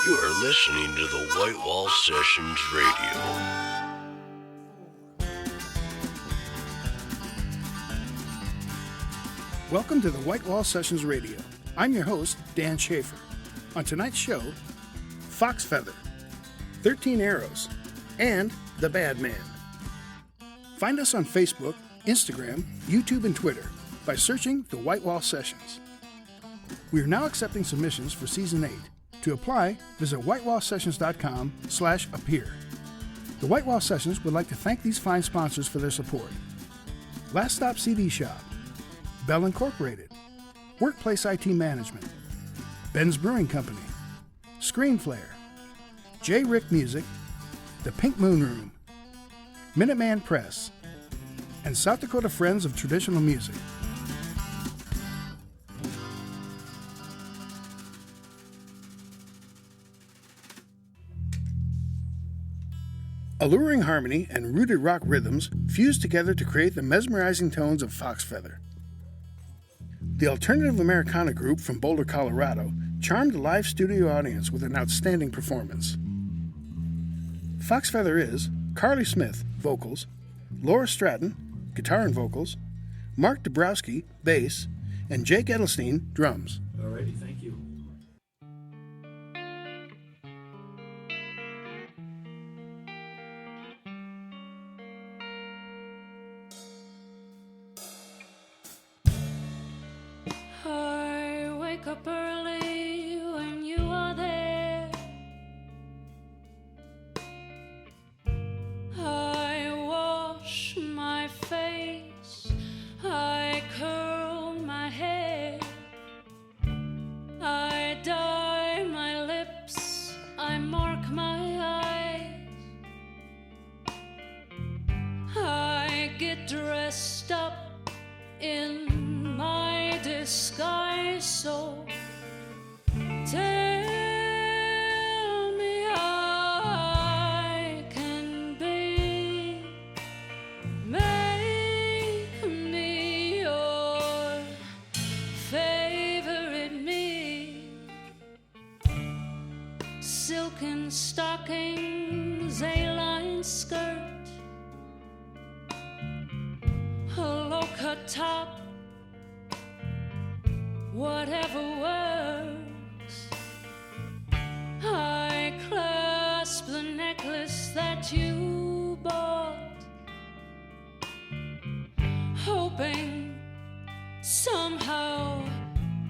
You are listening to the White Wall Sessions Radio. Welcome to the White Wall Sessions Radio. I'm your host, Dan Schaefer. On tonight's show, Foxfeather, XIII Arrows, and The Bad Man. Find us on Facebook, Instagram, YouTube, and Twitter by searching the White Wall Sessions. We are now accepting submissions for Season 8. To apply, visit whitewallsessions.com/appear. The White Wall Sessions would like to thank these fine sponsors for their support. Last Stop CD Shop, Bell Incorporated, Workplace IT Management, Ben's Brewing Company, Screenflare, J. Rick Music, The Pink Moon Room, Minuteman Press, and South Dakota Friends of Traditional Music. Alluring harmony and rooted rock rhythms fuse together to create the mesmerizing tones of Foxfeather. The alternative Americana group from Boulder, Colorado, charmed a live studio audience with an outstanding performance. Foxfeather is Carly Smith, vocals, Laura Stratton, guitar and vocals, Mark Dabrowski, bass, and Jake Edelstein, drums. Alrighty, thank you. I wake up early when you are there. I wash my face, I curl my hair, I dye my lips, I mark my eyes, I get dressed up in my disguise, so tell me how I can be. Make me your favorite me. Silken stockings, A-line skirt, a low-cut top, whatever works. I clasp the necklace that you bought, hoping somehow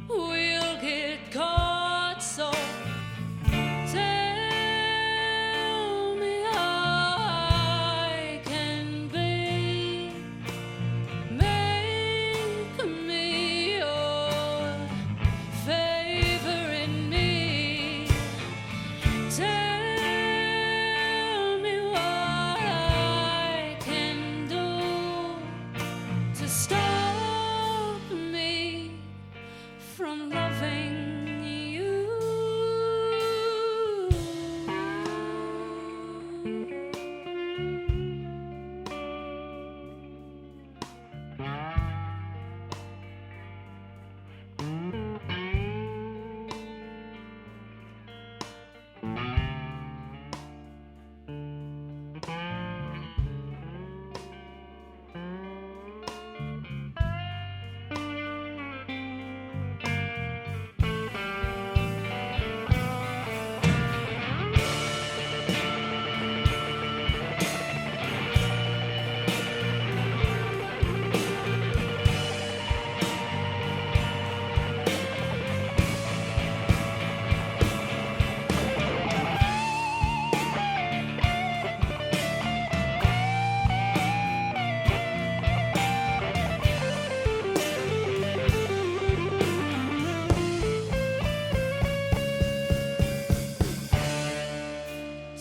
we'll get caught. So tell me how I can be. Make me your favorite me. Tell me what I can do to stop me from loving you.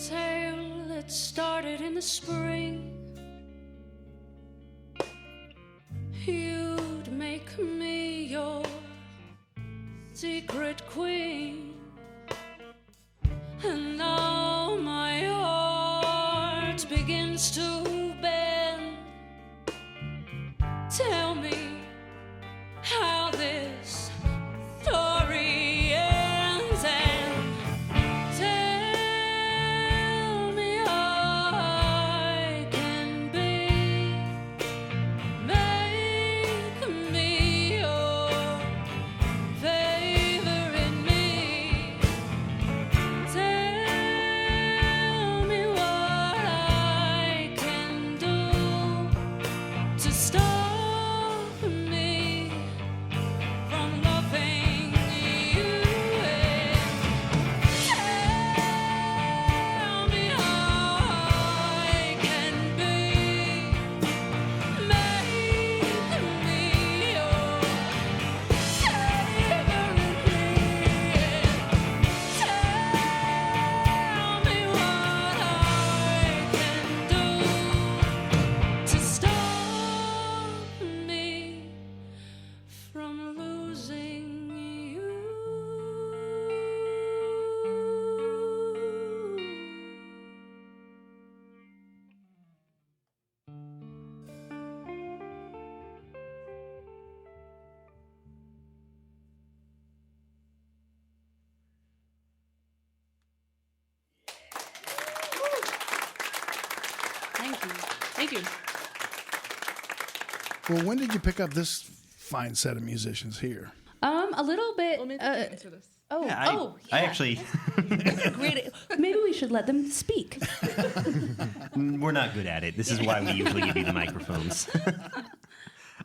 Tale that started in the spring. You'd make me your secret queen, and now my heart begins to bend. Tell me how this story ends, and tell Thank you. Well, when did you pick up this fine set of musicians here? A little bit. Let me answer this. Yeah. I actually... Great. Maybe we should let them speak. We're not good at it. This is why we usually give you the microphones.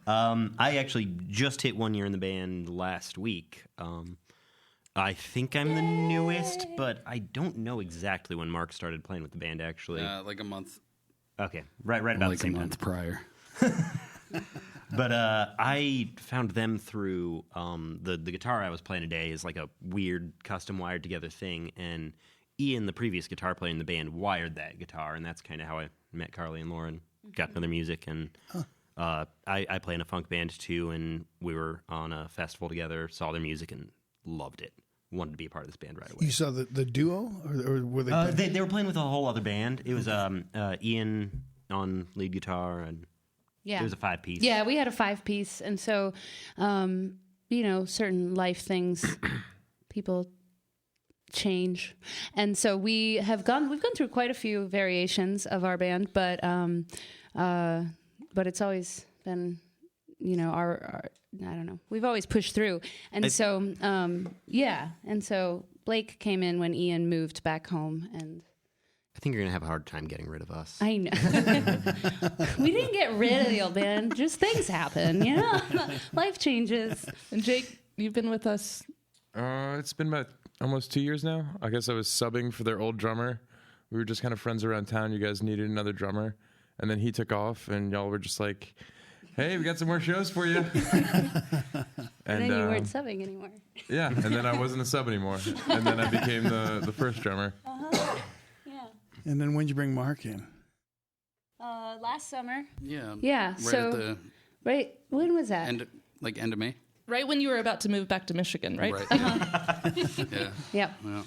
I actually just hit 1 year in the band last week. I think I'm the newest, but I don't know exactly when Mark started playing with the band, actually. Like a month. Okay, right about Like the same a month time. prior. But I found them through the guitar I was playing today is like a weird custom wired together thing, and Ian, the previous guitar player in the band, wired that guitar, and that's kind of how I met Carly and Lauren, got into their music, and I play in a funk band too, and we were on a festival together, saw their music, and loved it. Wanted to be a part of this band right away. You saw the duo, or were they playing? They were playing with a whole other band. It was Ian on lead guitar, and it was a 5-piece. Yeah, we had a 5-piece, and so, certain life things, people change, and so we've gone through quite a few variations of our band, but it's always been, our I don't know, we've always pushed through, and so Blake came in when Ian moved back home, and I think you're going to have a hard time getting rid of us. I know. We didn't get rid of the old band. Just things happen, Life changes. And Jake, you've been with us. It's been about almost 2 years now. I guess I was subbing for their old drummer. We were just kind of friends around town. You guys needed another drummer. And then he took off, and y'all were just like, hey, we got some more shows for you. And then you weren't subbing anymore. Yeah, and then I wasn't a sub anymore. And then I became the first drummer. Yeah. And then when did you bring Mark in? Last summer. Yeah. Yeah. Right. When was that? End of May. Right when you were about to move back to Michigan, right? Right. Yeah. Yeah. Yep. Well,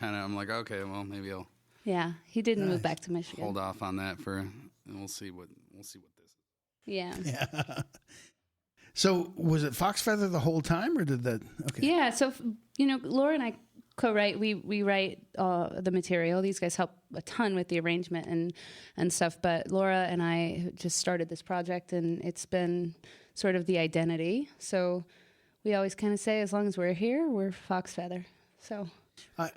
I'm like, okay, well, maybe I'll Yeah. He didn't move back to Michigan. hold off on that and we'll see what this is. Yeah. Yeah. So was it Foxfeather the whole time, or did that? Okay. Yeah. So Laura and I co-write. We write the material. These guys help a ton with the arrangement and stuff. But Laura and I just started this project, and it's been sort of the identity. So we always kind of say, as long as we're here, we're Foxfeather. So I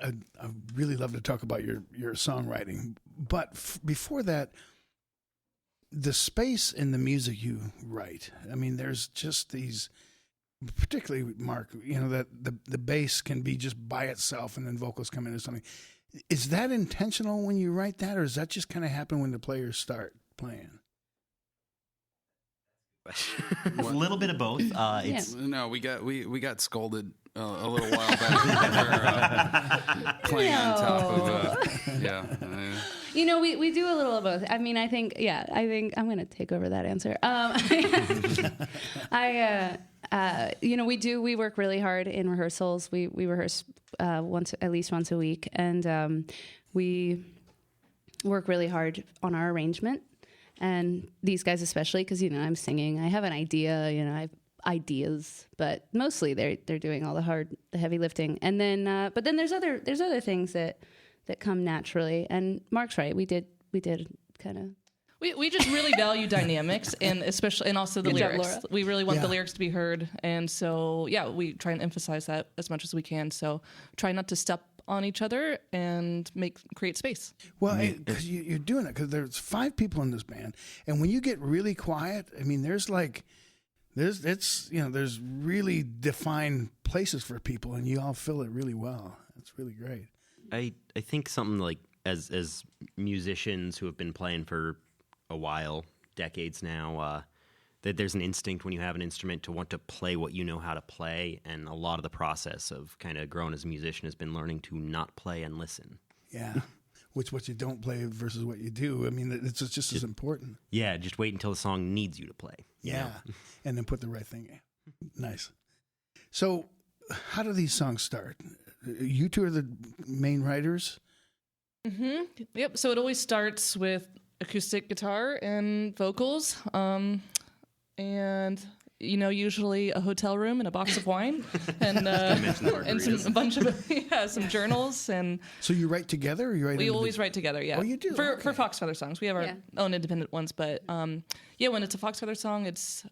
really love to talk about your songwriting, but before that, the space in the music you write. I mean, there's just these, particularly Mark, that the bass can be just by itself and then vocals come in or something. Is that intentional when you write that, or does that just kind of happen when the players start playing? A little bit of both. No, we got scolded a little while back for playing on top of we do a little of both. I mean, I think I'm going to take over that answer. We work really hard in rehearsals. We rehearse at least once a week, and we work really hard on our arrangement. And these guys especially, because I'm singing, I have an idea, I have ideas, but mostly they're doing all the heavy lifting. And then, but then there's other things that come naturally. And Mark's right, we did kind of. We just really value dynamics, and also the lyrics. Laura. We really want the lyrics to be heard, and so we try and emphasize that as much as we can. So try not to step on each other and create space. Well, because you're doing it, because there's 5 people in this band, and when you get really quiet, I mean, there's really defined places for people, and you all fill it really well. It's really great. I think something like as musicians who have been playing for a while, decades now, that there's an instinct when you have an instrument to want to play what you know how to play, and a lot of the process of kind of growing as a musician has been learning to not play and listen. Yeah, what you don't play versus what you do. I mean, it's just as important. Yeah, just wait until the song needs you to play. Yeah, and then put the right thing in. Nice. So how do these songs start? You two are the main writers? Mm-hmm. Yep, so it always starts with acoustic guitar and vocals. And usually a hotel room and a box of wine, and a bunch of some journals. And So you write together, or you write? we always write together. Yeah. Oh, you do? For Okay. Foxfeather songs. We have our own independent ones, but when it's a Foxfeather song, it's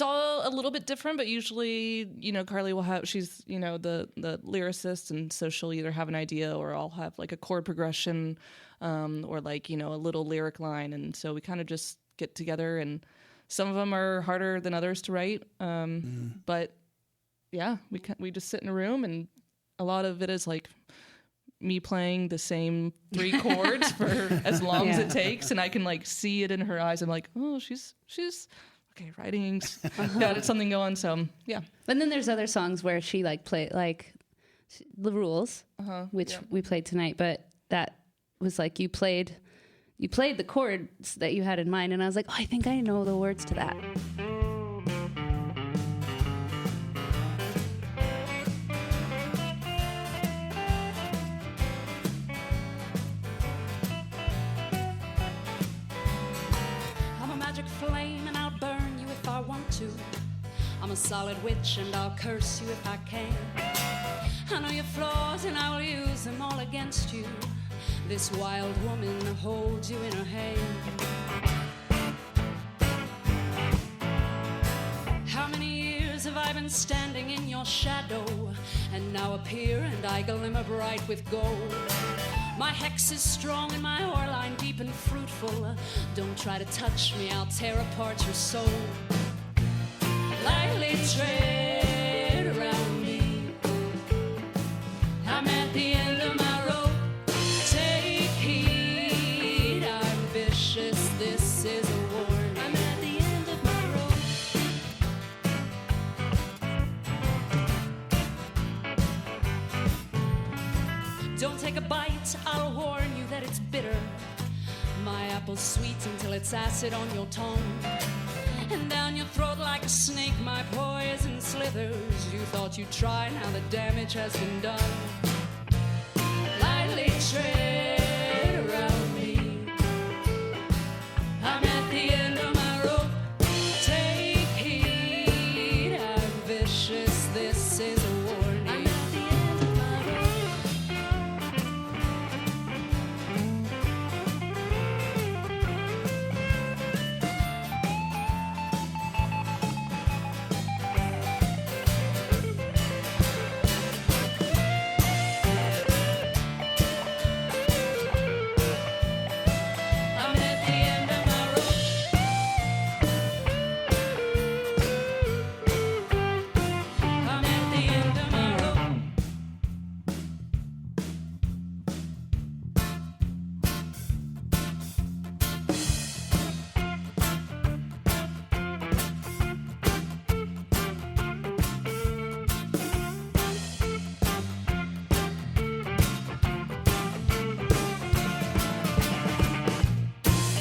all a little bit different, but usually, Carly will have, she's, the lyricist, and so she'll either have an idea or I'll have like a chord progression, or like, a little lyric line. And so we kind of just get together, and some of them are harder than others to write. But yeah, we just sit in a room, and a lot of it is like me playing the same 3 chords for as long as it takes. And I can like see it in her eyes. I'm like, oh, she's okay, writing's got something going. So yeah. But then there's other songs where she like play like the rules, which we played tonight. But that was like you played the chords that you had in mind, and I was like, oh, I think I know the words to that. I'm a magic flame and I'll burn you if I want to. I'm a solid witch and I'll curse you if I can. I know your flaws and I will use them all against you. This wild woman holds you in her hand. How many years have I been standing in your shadow, and now appear and I glimmer bright with gold. My hex is strong and my ore line deep and fruitful. Don't try to touch me, I'll tear apart your soul. Lightly tread around me, I'm at the end of my rope. Take heed, I'm vicious, this is a warning. I'm at the end of my rope. Don't take a bite, I'll warn you that it's bitter. My apple's sweet until it's acid on your tongue. And down your throat like a snake, my poison slithers. You thought you'd try, now the damage has been done. Lightly tread around me, I'm at the end of my rope. Take heed, I'm vicious, this is a warning. I'm at the end of my I'm at the end of my rope. I'm at the end of my rope.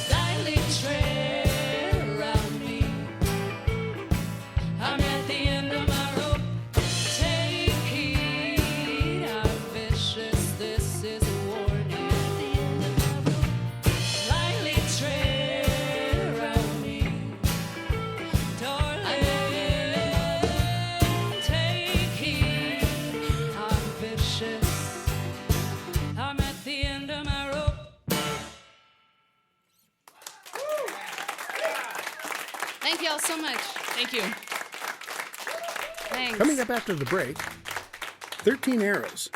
Lightly tread around me, I'm at the end of my rope. Take heed, I'm vicious, this is a warning. At the end of my rope. Lightly tread around me, darling. Take heed, I'm vicious, I'm at the end of my rope. Thank you all so much. Thank you. Thanks. Coming up after the break, 13 Arrows.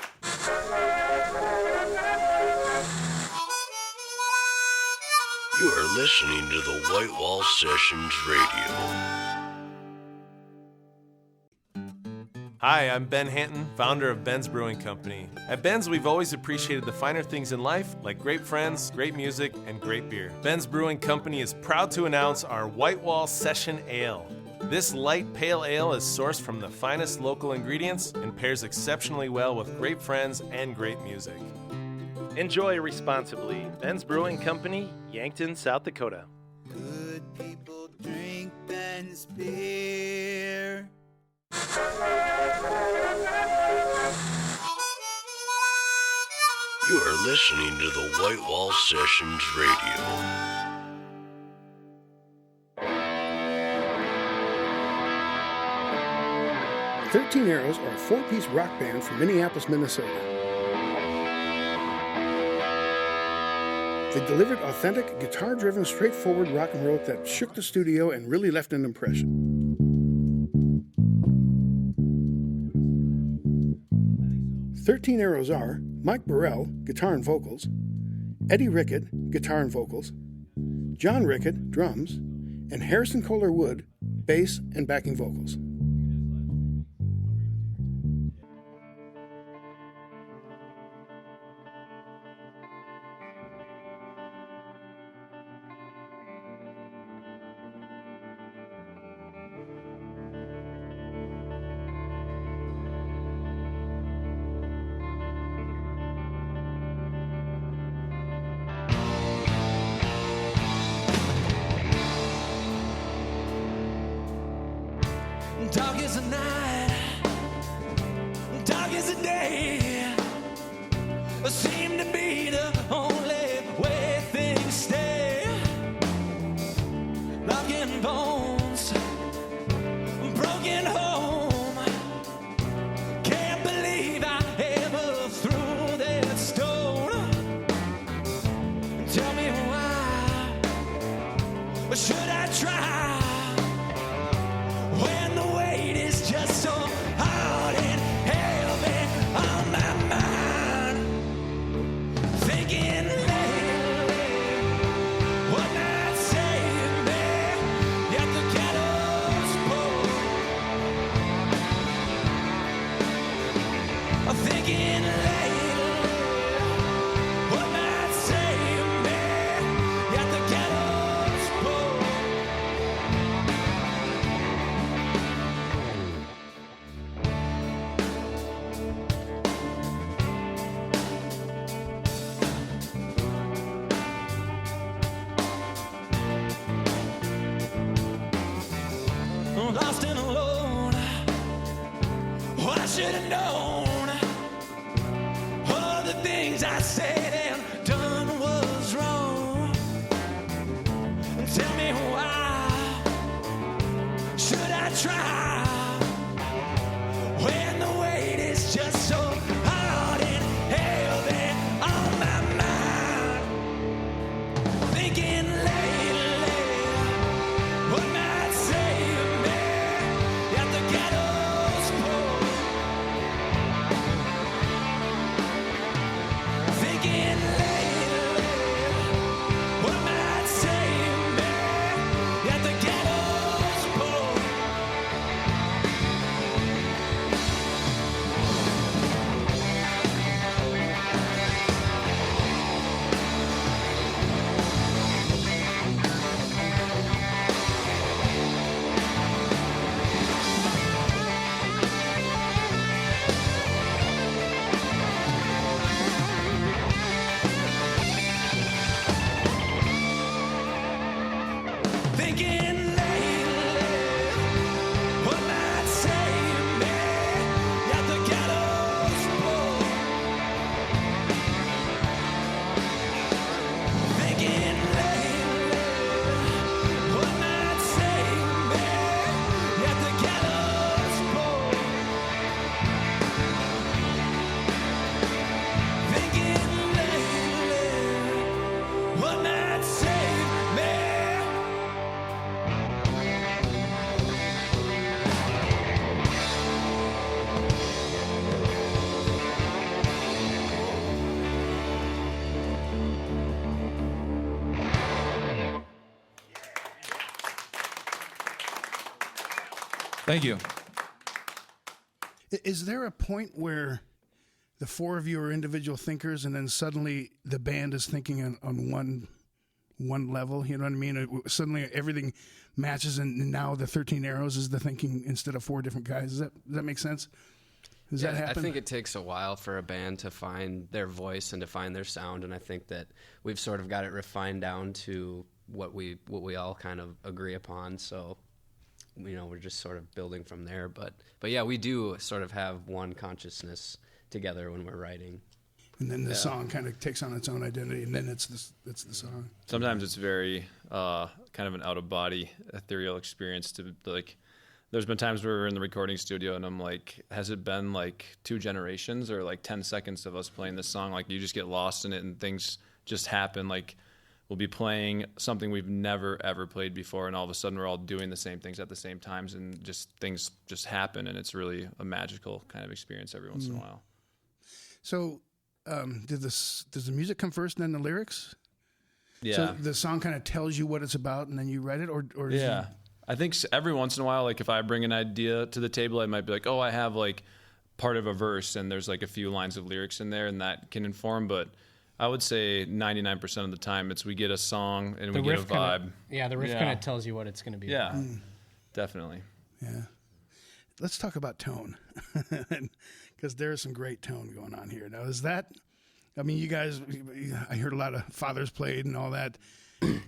You are listening to the White Wall Sessions Radio. Hi, I'm Ben Hanton, founder of Ben's Brewing Company. At Ben's, we've always appreciated the finer things in life, like great friends, great music, and great beer. Ben's Brewing Company is proud to announce our White Wall Session Ale. This light pale ale is sourced from the finest local ingredients and pairs exceptionally well with great friends and great music. Enjoy responsibly. Ben's Brewing Company, Yankton, South Dakota. Good people drink Ben's beer. You are listening to the White Wall Sessions Radio. XIII Arrows are a four-piece rock band from Minneapolis, Minnesota. They delivered authentic, guitar-driven, straightforward rock and roll that shook the studio and really left an impression. XIII Arrows are Mike Burrell, guitar and vocals, Eddie Rickett, guitar and vocals, John Rickett, drums, and Harrison Kohler Wood, bass and backing vocals. Dark as the night, dark as the day, seem to be the only way things stay. Broken bones, broken home, can't believe I ever threw that stone. Tell me why, should I try? When the weight is just so hard and heavy on my mind, thinking lately, what might save me at the gallows pole. Thinking lately, what might save me at the gallows pole. Lost and alone, what I should have known. All the things I said and done was wrong. Tell me why should I try when the weight is just so hard and heavy on my mind. Thinking lately, what might save me at the gallows pole. Thinking lately, what might save me at the gallows pole. Thinking lately, what might save me at the gallows pole. Thinking lately, what might save me at the gallows pole. Thinking lately, what might save me. Thank you. Is there a point where the four of you are individual thinkers and then suddenly the band is thinking on one level? You know what I mean? Suddenly everything matches and now the 13 Arrows is the thinking instead of four different guys. Does that make sense? Does that happen? I think it takes a while for a band to find their voice and to find their sound, and I think that we've sort of got it refined down to what we all kind of agree upon. So, you know, we're just sort of building from there. But yeah, we do sort of have one consciousness together when we're writing. And then the song kind of takes on its own identity, and then it's the song. Sometimes it's very kind of an out-of-body ethereal experience to like there's been times where we're in the recording studio and I'm like, has it been like 2 generations or like 10 seconds of us playing this song? Like you just get lost in it and things just happen. Like we'll be playing something we've never ever played before, and all of a sudden we're all doing the same things at the same times, and just things just happen, and it's really a magical kind of experience every once in a while. So, does the music come first and then the lyrics? Yeah. So the song kind of tells you what it's about, and then you write it, or yeah. I think every once in a while, like if I bring an idea to the table, I might be like, oh, I have like part of a verse, and there's like a few lines of lyrics in there, and that can inform. But I would say 99% of the time, it's we get a song and we get a vibe. The riff kind of tells you what it's going to be. Yeah, definitely. Yeah. Let's talk about tone, because there is some great tone going on here. Now, is that? I mean, you guys, I heard a lot of fathers played and all that.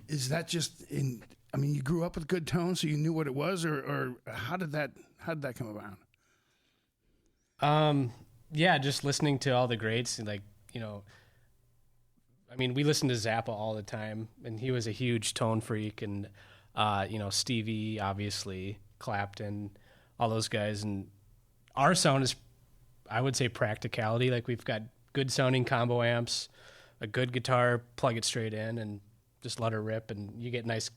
Is that just in? I mean, you grew up with good tone, so you knew what it was, or how did that come about? Yeah, just listening to all the greats, like, I mean, we listened to Zappa all the time, and he was a huge tone freak, and Stevie, obviously, Clapton, all those guys, and our sound is, I would say, practicality. Like, we've got good sounding combo amps, a good guitar, plug it straight in, and just let her rip, and you get nice,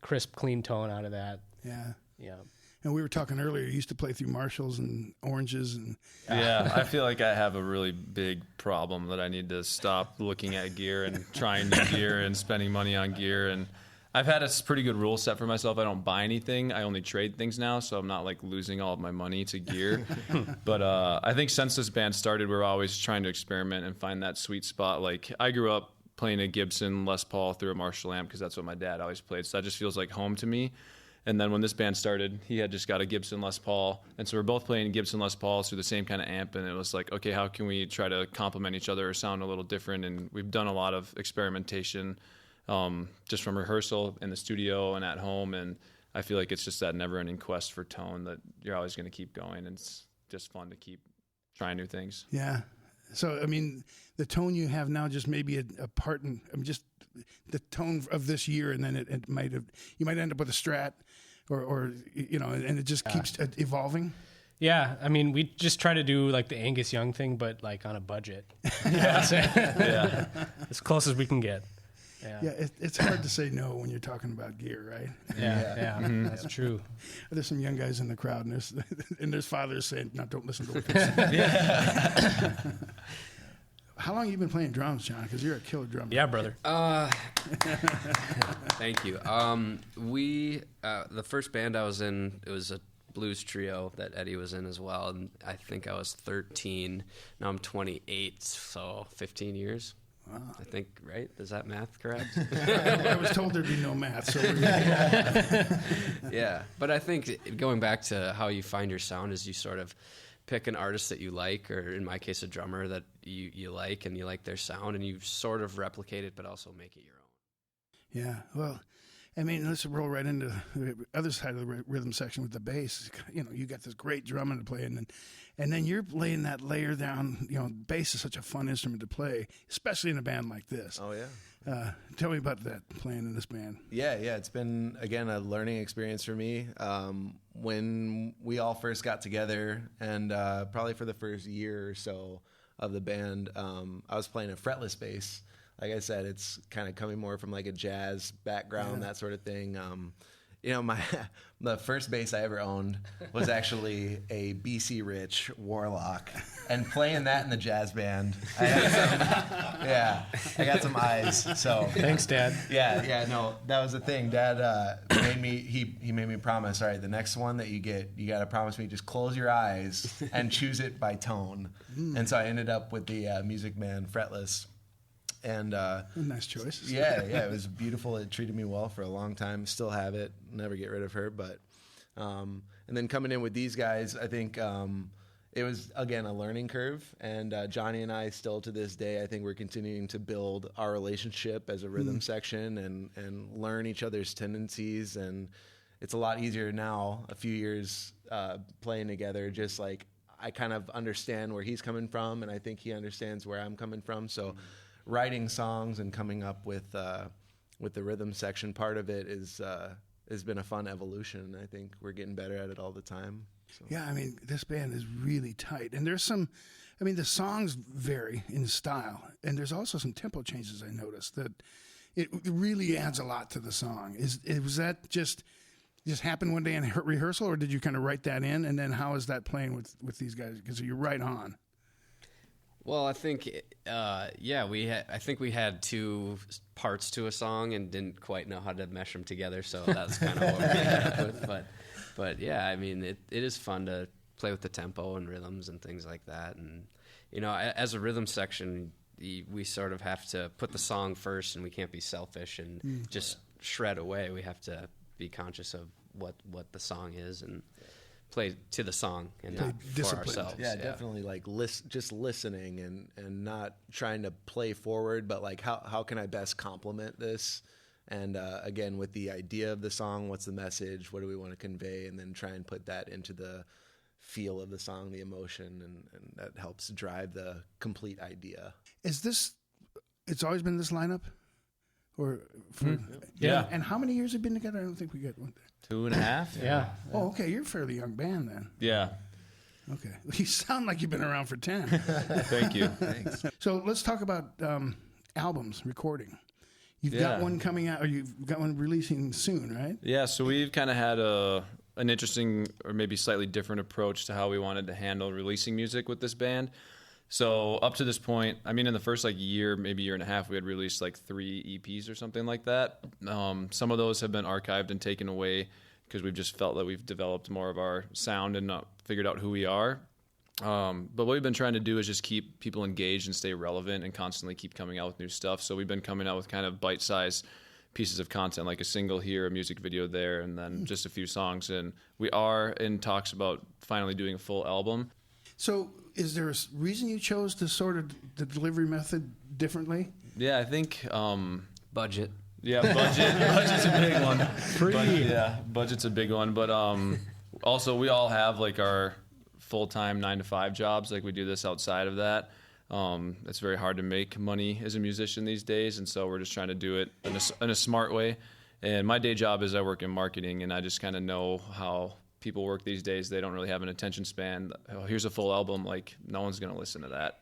crisp, clean tone out of that. Yeah. Yeah. And we were talking earlier, you used to play through Marshalls and Oranges. And yeah, I feel like I have a really big problem that I need to stop looking at gear and trying new gear and spending money on gear. And I've had a pretty good rule set for myself. I don't buy anything. I only trade things now, so I'm not like losing all of my money to gear. But I think since this band started, we're always trying to experiment and find that sweet spot. Like I grew up playing a Gibson Les Paul through a Marshall amp because that's what my dad always played. So that just feels like home to me. And then when this band started, he had just got a Gibson Les Paul. And so we're both playing Gibson Les Pauls through the same kind of amp. And it was like, okay, how can we try to complement each other or sound a little different? And we've done a lot of experimentation just from rehearsal in the studio and at home. And I feel like it's just that never-ending quest for tone that you're always going to keep going. And it's just fun to keep trying new things. Yeah. So, I mean, the tone you have now just maybe a part in, I mean, just the tone of this year, and then it might have, you might end up with a Strat or and it just keeps evolving. Yeah, I mean, we just try to do like the Angus Young thing, but like on a budget. Yeah. As close as we can get. Yeah, it's hard to say no when you're talking about gear, right? Yeah. That's true. There's some young guys in the crowd, and there's fathers saying, "No, don't listen to what they're saying." How long have you been playing drums, John? Because you're a killer drummer. Yeah, brother. Thank you. We the first band I was in, it was a blues trio that Eddie was in as well, and I think I was 13. Now I'm 28, so 15 years. Wow. I think, right? Is that math correct? I was told there'd be no math. So yeah, but I think going back to how you find your sound is you sort of pick an artist that you like, or in my case, a drummer that you like, and you like their sound, and you sort of replicate it, but also make it your own. Yeah, well, I mean, let's roll right into the other side of the rhythm section with the bass. You got this great drumming to play, and then you're laying that layer down. Bass is such a fun instrument to play, especially in a band like this. Oh, yeah. Tell me about that, playing in this band. Yeah, it's been, again, a learning experience for me. When we all first got together, and probably for the first year or so of the band, I was playing a fretless bass. Like I said, it's kind of coming more from like a jazz background, that sort of thing. The first bass I ever owned was actually a BC Rich Warlock, and playing that in the jazz band, I got some eyes. So thanks, Dad. No, that was the thing. Dad made me. He made me promise. All right, the next one that you get, you got to promise me. Just close your eyes and choose it by tone. And so I ended up with the Music Man fretless. And nice choice. Yeah, it was beautiful. It treated me well for a long time. Still have it. Never get rid of her. But and then coming in with these guys, I think it was, again, a learning curve. And Johnny and I still to this day, I think we're continuing to build our relationship as a rhythm section and learn each other's tendencies. And it's a lot easier now, a few years playing together, just like I kind of understand where he's coming from, and I think he understands where I'm coming from. So writing songs and coming up with the rhythm section part of it is has been a fun evolution. I think we're getting better at it all the time. So. Yeah, I mean, this band is really tight. And there's some, I mean, the songs vary in style. And there's also some tempo changes I noticed that it really adds a lot to the song. Was that just happened one day in rehearsal, or did you kind of write that in? And then how is that playing with these guys? Because you're right on. Well, I think, I think we had two parts to a song and didn't quite know how to mesh them together. So that's kind of what we ended up with. But yeah, I mean, it is fun to play with the tempo and rhythms and things like that. And, you know, as a rhythm section, we sort of have to put the song first, and we can't be selfish and just shred away. We have to be conscious of what the song is and play to the song and not for ourselves. Yeah, definitely like just listening and not trying to play forward, but like how can I best complement this? And again, with the idea of the song, what's the message? What do we want to convey? And then try and put that into the feel of the song, the emotion, and that helps drive the complete idea. It's always been this lineup? Or Yeah. And how many years have been together? I don't think we got one. 2.5. Yeah. Oh, okay. You're a fairly young band then. Yeah. Okay. You sound like you've been around for 10. Thank you. Thanks. So let's talk about albums, recording. You've got one coming out, or you've got one releasing soon, right? Yeah, so we've kind of had an interesting or maybe slightly different approach to how we wanted to handle releasing music with this band. So up to this point, I mean, in the first year, maybe year and a half, we had released 3 EPs or something like that. Some of those have been archived and taken away because we've just felt that we've developed more of our sound and not figured out who we are. But what we've been trying to do is just keep people engaged and stay relevant and constantly keep coming out with new stuff. So we've been coming out with kind of bite-sized pieces of content, like a single here, a music video there, and then just a few songs. And we are in talks about finally doing a full album. So is there a reason you chose to sort of the delivery method differently? Yeah, I think... budget. Yeah, budget. Budget's a big one. Budget's a big one. But also, we all have our full-time 9-to-5 jobs. We do this outside of that. It's very hard to make money as a musician these days, and so we're just trying to do it in a smart way. And my day job is I work in marketing, and I just kind of know how people work these days. They don't really have an attention span. Oh, here's a full album. No one's going to listen to that.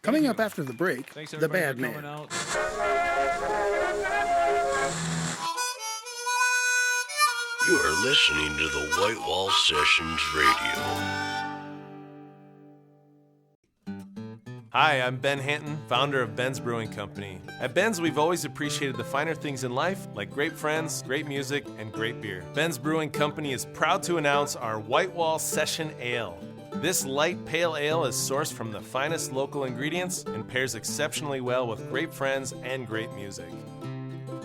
Coming up after the break, Thanks, The everybody, Bad for coming Man. out. You are listening to the White Wall Sessions Radio. Hi, I'm Ben Hanton, founder of Ben's Brewing Company. At Ben's, we've always appreciated the finer things in life, like great friends, great music, and great beer. Ben's Brewing Company is proud to announce our White Wall Session Ale. This light pale ale is sourced from the finest local ingredients and pairs exceptionally well with great friends and great music.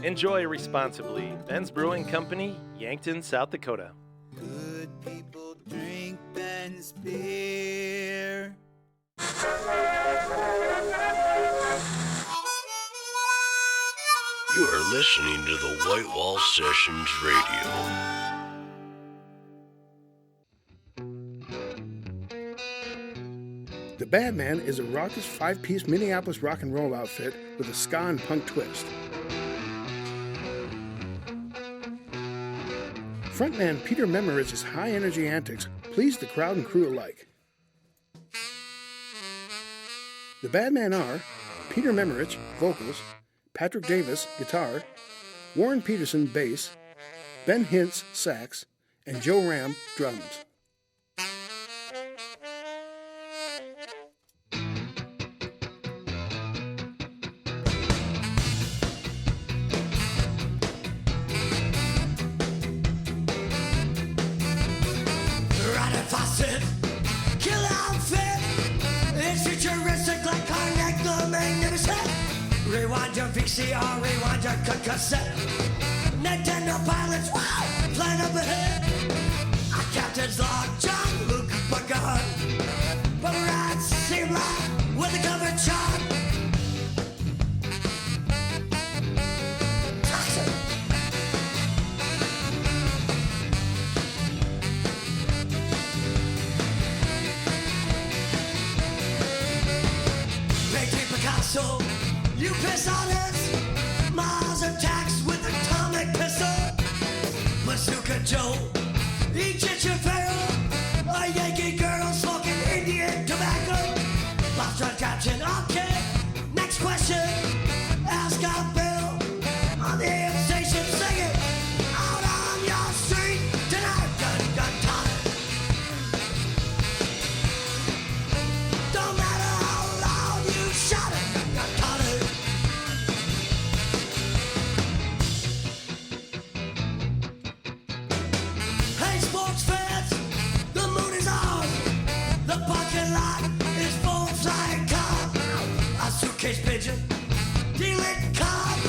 Enjoy responsibly. Ben's Brewing Company, Yankton, South Dakota. Good people drink Ben's beer. You are listening to the White Wall Sessions Radio. The Bad Man is a raucous 5-piece Minneapolis rock and roll outfit with a ska and punk twist. Frontman Peter Memerich's high-energy antics pleased the crowd and crew alike. The Bad Men are Peter Memerich, vocals, Patrick Davis, guitar, Warren Peterson, bass, Ben Hintz, sax, and Joe Ram, drums. Riding faucet, kill outfit. It's futuristic like Karnak, the magnificent. Rewind your VCR, rewind your cassette. Nintendo pilots, wow, plan up ahead. Our captain's log, John Luke Picard. But rides seem like with a covered chart. Painting Picasso, you piss on us. Mars attacks with atomic pistol. Bazooka Joe, Egyptian pharaoh. A Yankee girl smoking Indian tobacco. Lobster captain, okay. Next question. Ask our Bill on the AM station. Sing it out on your street tonight. Gun, gun, time. Don't matter how loud you shout it. Gun, gun, time. Hey, sports fans, the moon is on. The parking lot is full of flying cars. A suitcase pigeon, dealing card.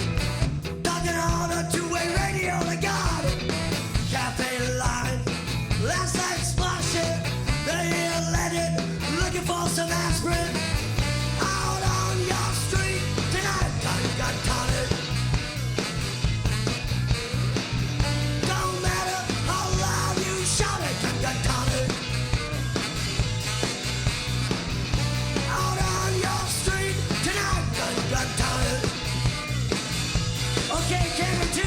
Talking on a two-way radio to God. Cafe line, last night splashing. They let it, looking for some aspirin. Out on your street tonight, gun, tonic. Don't matter how loud you shout it, gun, tonic. Out on your street tonight, gun, tonic. Okay, camera 2.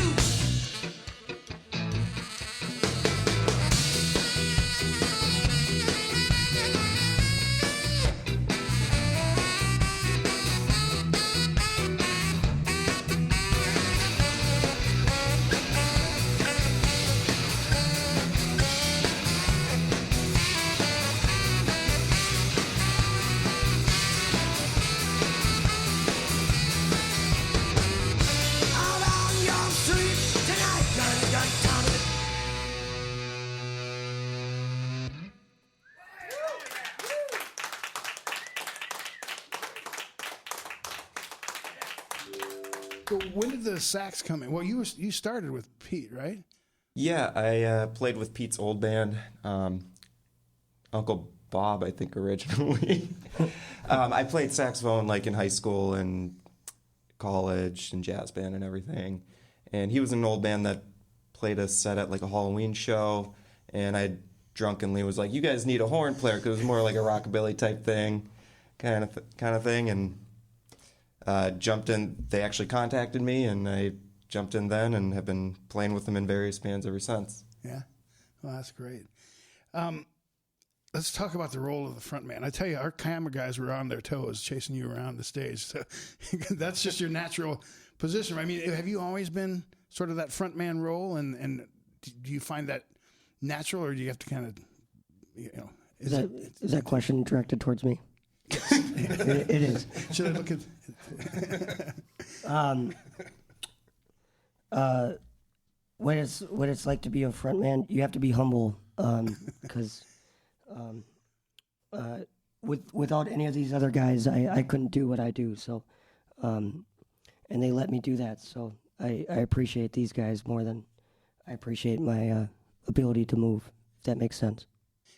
Out on your street tonight, gun, tonic. So when did the sax come in? Well, you started with Pete, right? Yeah, I played with Pete's old band, Uncle Bob, I think, originally. I played saxophone like in high school and college and jazz band and everything. And he was in an old band that played a set at like a Halloween show. And I drunkenly was like, "You guys need a horn player," because it was more like a rockabilly type thing, kind of thing. And jumped in. They actually contacted me, and I jumped in then and have been playing with them in various bands ever since. Yeah. Well, that's great. Let's talk about the role of the front man. I tell you, our camera guys were on their toes chasing you around the stage. So that's just your natural position. I mean, have you always been sort of that front man role? And do you find that natural, or do you have to kind of, is that question directed towards me? It is. Should I look at what it's like to be a front man? You have to be humble, because without any of these other guys, I couldn't do what I do. So, and they let me do that. So I appreciate these guys more than I appreciate my ability to move. If that makes sense.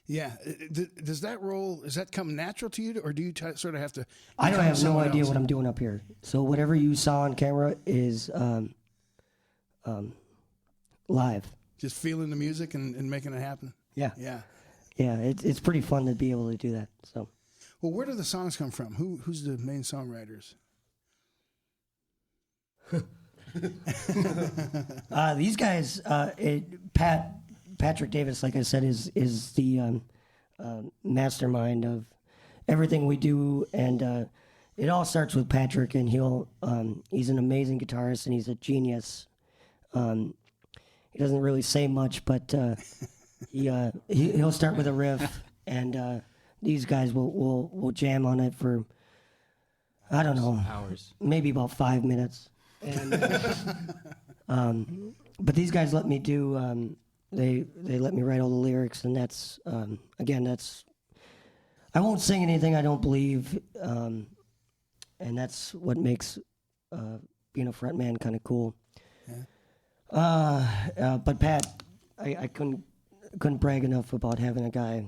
Yeah. Does that come natural to you, or do you sort of have to? I have no idea what I'm doing up here. So whatever you saw on camera is live. Just feeling the music and making it happen. Yeah. Yeah. Yeah, it's pretty fun to be able to do that. So, well, where do the songs come from? Who's the main songwriters? These guys, Patrick Davis, like I said, is the mastermind of everything we do, and it all starts with Patrick. And he's an amazing guitarist, and he's a genius. He doesn't really say much, but he'll start with a riff, and these guys will jam on it for, I don't know, hours, maybe about 5 minutes. And but these guys let me do. They let me write all the lyrics, and that's I won't sing anything I don't believe, and that's what makes being a front man kind of cool. Yeah. But Pat, I couldn't brag enough about having a guy.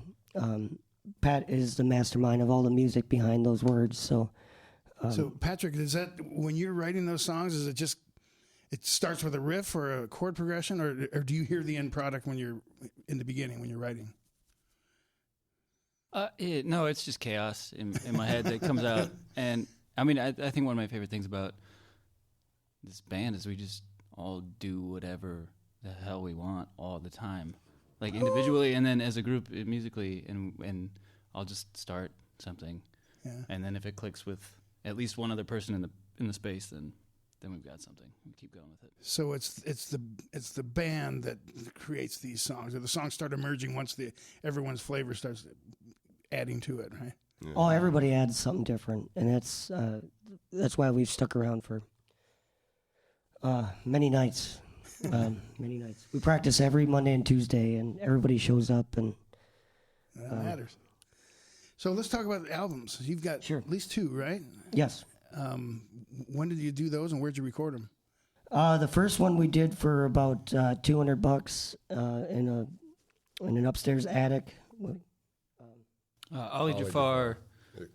Pat is the mastermind of all the music behind those words. So Patrick, is that when you're writing those songs? Is it just it starts with a riff or a chord progression, or do you hear the end product when you're in the beginning when you're writing? No, it's just chaos in my head that comes out. And I mean, I think one of my favorite things about this band is we just all do whatever the hell we want all the time, like individually and then as a group musically. And I'll just start something, and then if it clicks with at least one other person in the space, then we've got something. We keep going with it. So it's the band that creates these songs, or the songs start emerging once everyone's flavor starts adding to it, right? Yeah. Oh, everybody adds something different, and that's why we've stuck around for many nights. Many nights. We practice every Monday and Tuesday, and everybody shows up, and that matters. So let's talk about the albums. You've got at least 2, right? Yes. When did you do those, and where'd you record them? The first one we did for about $200 in an upstairs attic. Ollie Jafar,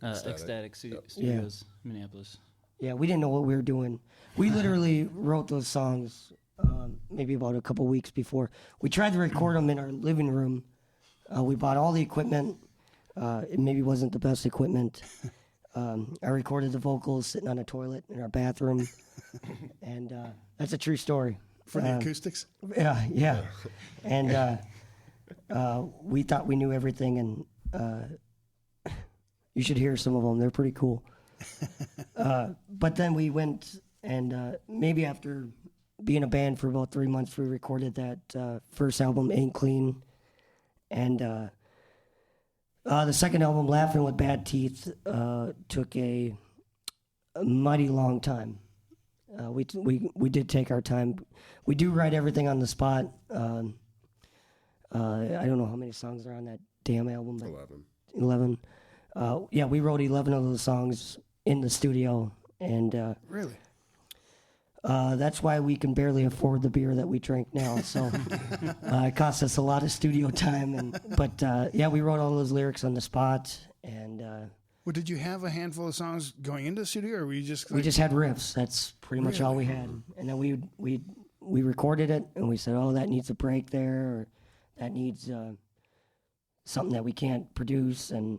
Ecstatic Studios, Minneapolis. Yeah, we didn't know what we were doing. We literally wrote those songs maybe about a couple weeks before. We tried to record them in our living room. We bought all the equipment. It maybe wasn't the best equipment. I recorded the vocals sitting on a toilet in our bathroom, and that's a true story. For the acoustics? Yeah. And we thought we knew everything, and you should hear some of them. They're pretty cool. But then we went, and maybe after being a band for about 3 months, we recorded that first album, Ain't Clean, and the second album, Laughing with Bad Teeth, took a mighty long time. We did take our time. We do write everything on the spot. I don't know how many songs are on that damn album. But 11. Yeah, we wrote 11 of those songs in the studio, and really, that's why we can barely afford the beer that we drink now. So it cost us a lot of studio time, but yeah, we wrote all those lyrics on the spot. And well, did you have a handful of songs going into the studio, or were you just? We just had riffs. That's pretty much all we had, and then we recorded it, and we said, oh, that needs a break there, or that needs something that we can't produce, and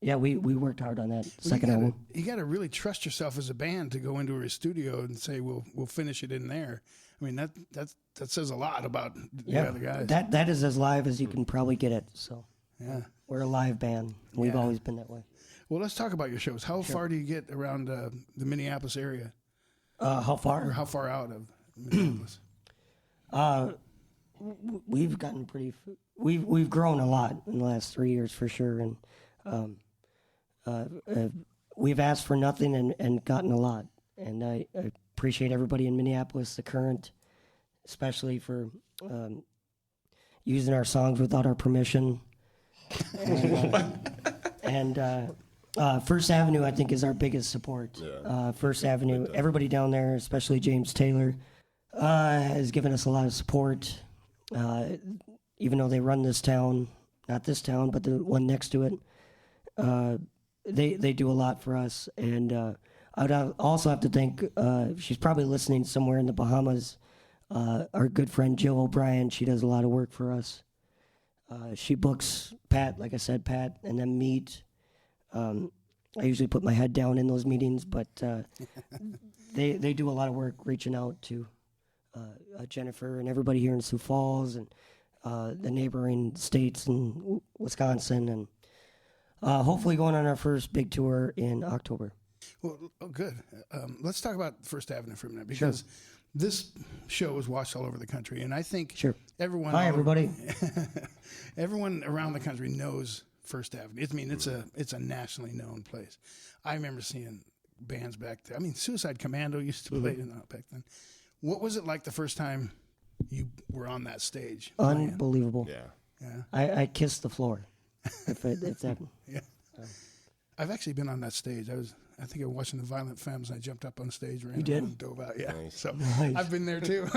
yeah, we worked hard on that second album. You got to really trust yourself as a band to go into a studio and say, we'll finish it in there. I mean, that says a lot about the other guys. That is as live as you can probably get it. So Yeah. We're a live band. We've always been that way. Well, let's talk about your shows. How far do you get around the Minneapolis area? How far? Or how far out of Minneapolis? We've gotten we've grown a lot in the last 3 years for sure, and we've asked for nothing and gotten a lot. And I appreciate everybody in Minneapolis, the Current, especially for using our songs without our permission. And First Avenue, I think, is our biggest support. First Avenue, everybody down there, especially James Taylor, has given us a lot of support. Even though they run this town, not this town, but the one next to it, they do a lot for us. And I would also have to thank, she's probably listening somewhere in the Bahamas, our good friend Jill O'Brien. She does a lot of work for us. She books Pat, like I said, Pat, and then meet. I usually put my head down in those meetings, but they do a lot of work reaching out to Jennifer and everybody here in Sioux Falls and the neighboring states in Wisconsin, and hopefully going on our first big tour in October. Well, good. Let's talk about First Avenue for a minute, because this show is watched all over the country, and I think everyone. Hi, everybody. Everyone around the country knows First Avenue. I mean, it's a nationally known place. I remember seeing bands back there. I mean, Suicide Commando used to play back then. What was it like the first time you were on that stage? Unbelievable. Yeah. I kissed the floor. If that. Yeah. I've actually been on that stage. I think I was watching the Violent Femmes, and I jumped up on stage, ran and dove out. Yeah. Nice. So Nice. I've been there too.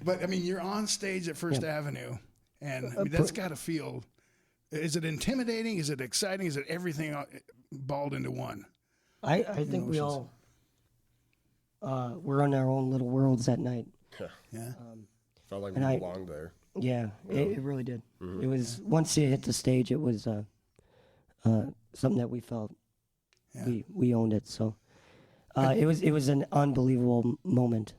But I mean, you're on stage at First Avenue, and I mean, that's got to feel. Is it intimidating? Is it exciting? Is it everything balled into one? I think we all we're in our own little worlds that night. Yeah. Felt like we belonged there. Yeah, it really did. It was once you hit the stage, it was something that we felt we owned it. So it was an unbelievable moment.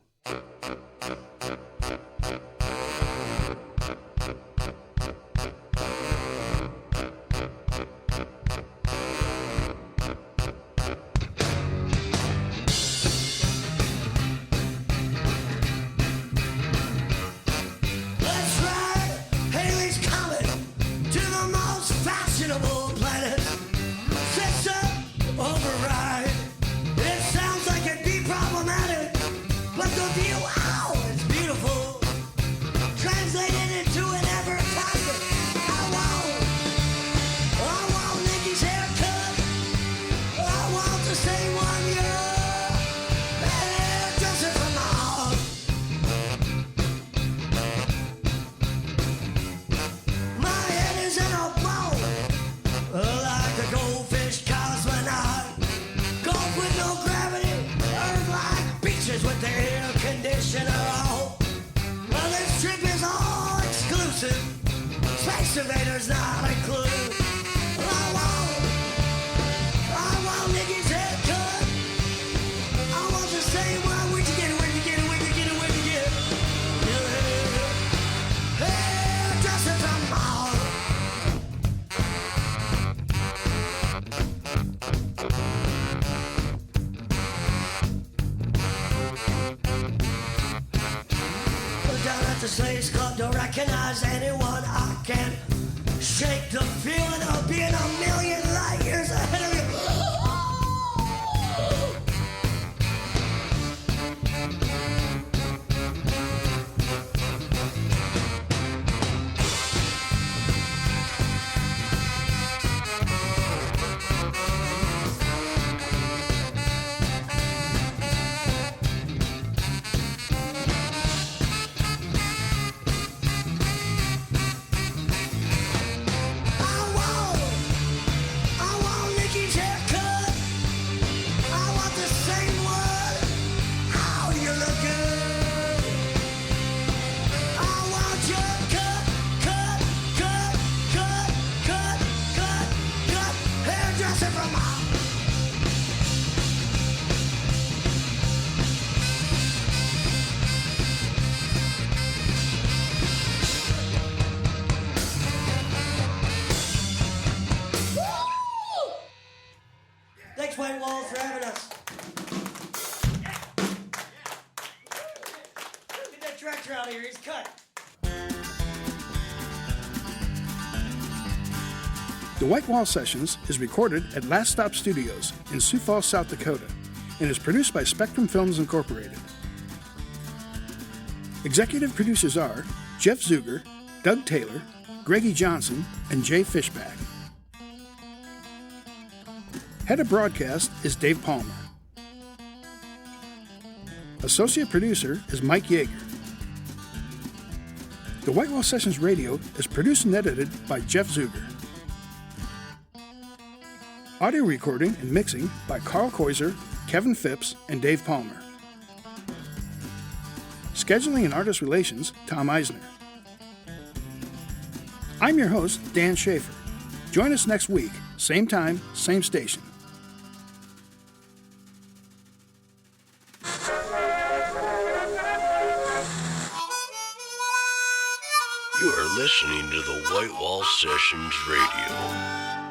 Invaders not a clue. I want Nicky's haircut. I want the same one. Where'd you get it? Where'd you get it? Where'd you get it? Where'd you get it? Your hairdresser from Mars. Down at the Slaves Club, don't recognize anyone. I can't shake the feeling of being a million light years ahead of you. Thanks, White Walls, for having us. Get that tractor out of here. He's cut. The White Wall Sessions is recorded at Last Stop Studios in Sioux Falls, South Dakota, and is produced by Spectrum Films Incorporated. Executive producers are Jeff Zuger, Doug Taylor, Greggy Johnson, and Jay Fishback. Head of broadcast is Dave Palmer. Associate producer is Mike Yeager. The White Wall Sessions Radio is produced and edited by Jeff Zuger. Audio recording and mixing by Carl Koiser, Kevin Phipps, and Dave Palmer. Scheduling and artist relations, Tom Eisner. I'm your host, Dan Schaefer. Join us next week, same time, same station. You are listening to the White Wall Sessions Radio.